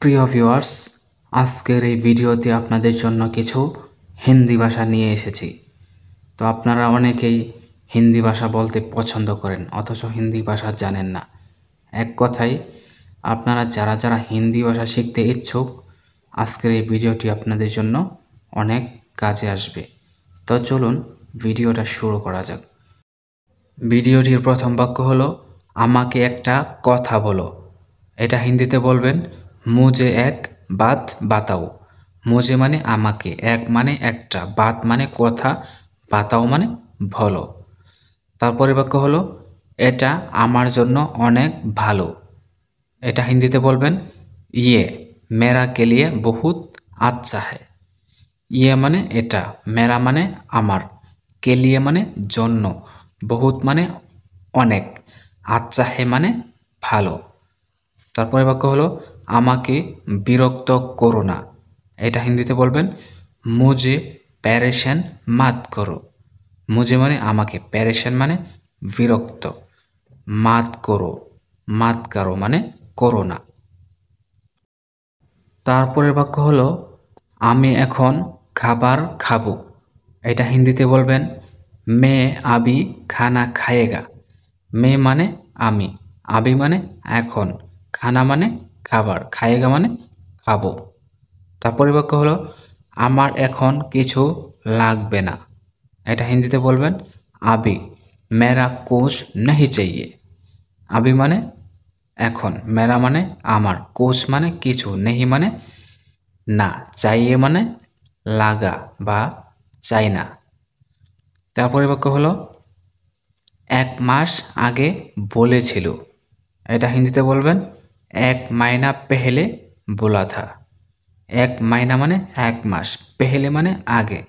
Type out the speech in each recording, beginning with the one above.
প্রিয় ভিউয়ার্স, আজকের এই ভিডিওতে আপনাদের জন্য কিছু হিন্দি ভাষা নিয়ে এসেছি। তো আপনারা অনেকেই হিন্দি ভাষা বলতে পছন্দ করেন, অথচ হিন্দি ভাষা জানেন না। এক কথায় আপনারা যারা হিন্দি ভাষা শিখতে ইচ্ছুক, আজকের এই ভিডিওটি আপনাদের জন্য অনেক কাজে আসবে। তো চলুন ভিডিওটা শুরু করা যাক। ভিডিওটির প্রথম বাক্য হলো আমাকে একটা কথা বলো। এটা হিন্দিতে বলবেন মুঝে এক বাত বাতাও। মুঝে মানে আমাকে, এক মানে একটা, বাত মানে কথা, বাতাও মানে বলো। তারপরে বাক্য হলো এটা আমার জন্য অনেক ভালো। এটা হিন্দিতে বলবেন ইয়ে মেরা কে লিয়ে বহুত আচ্ছা হ্যায়। ইয়ে মানে এটা, মেরা মানে আমার, কে লিয়ে মানে জন্য, বহুত মানে অনেক, আচ্ছা হে মানে ভালো। তারপরে বাক্য হলো আমাকে বিরক্ত করো না। এটা হিন্দিতে বলবেন মুঝে প্যারেশান মাত করো। মুঝে মানে আমাকে, প্যারেশান মানে বিরক্ত, মাত করো মানে করো না। তারপরের বাক্য হলো আমি এখন খাবার খাবো। এটা হিন্দিতে বলবেন মে আবি খানা খায়েগা। মে মানে আমি, আবি মানে এখন, খানা মানে খাবার, খায়েগা মানে খাবো। তারপরে বাক্য হলো আমার এখন কিছু লাগবে না। এটা হিন্দিতে বলবেন আবি মেরা কুছ নেহি চাইয়ে। আবি মানে এখন, মেরা মানে আমার, কুছ মানে কিছু, নেহি মানে না, চাইয়ে মানে লাগা বা চাই না। তারপরে বাক্য হলো এক মাস আগে বলেছিল। এটা হিন্দিতে বলবেন এক মাইনা পেহলে बोला था। এক মাইনা মানে এক মাস, পেহলে মানে আগে,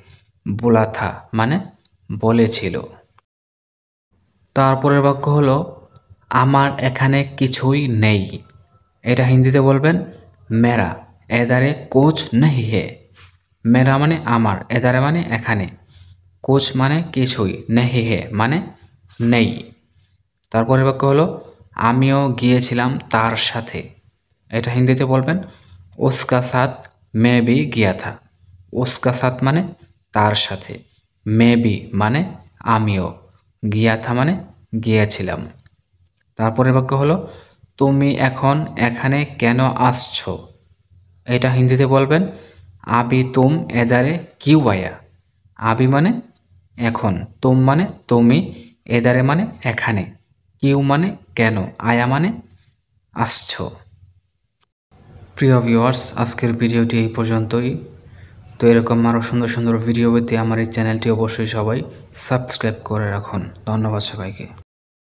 बोला था মানে বলেছিল। তারপরের বাক্য হলো আমার এখানে কিছুই নেই। এটা হিন্দিতে বলবেন মেরা এদারে কোচ নেহি হে। মেরা মানে আমার, এদারে মানে এখানে, কোচ মানে কিছুই, নেহি হে মানে নেই। তারপরে বাক্য হলো আমিও গিয়েছিলাম তার সাথে। এটা হিন্দিতে বলবেন উসকা সাথ মে ভি গিয়া থা। উসকা সাথ মানে তার সাথে, মে ভি মানে আমিও, গিয়া থা মানে গিয়েছিলাম। তারপরে বাক্য হলো তুমি এখন এখানে কেন আসছো। এটা হিন্দিতে বলবেন আবি তুম এদারে কিউ আয়া। আবি মানে এখন, তুম মানে তুমি, এদারে মানে এখানে, কিউ মানে কেন, আয়া মানে আসছো। প্রিয় ভিউয়ার্স, আজকের ভিডিওটি এই পর্যন্তই। তো এরকম আরও সুন্দর সুন্দর ভিডিও পেতে আমার এই চ্যানেলটি অবশ্যই সবাই সাবস্ক্রাইব করে রাখুন। ধন্যবাদ সবাইকে।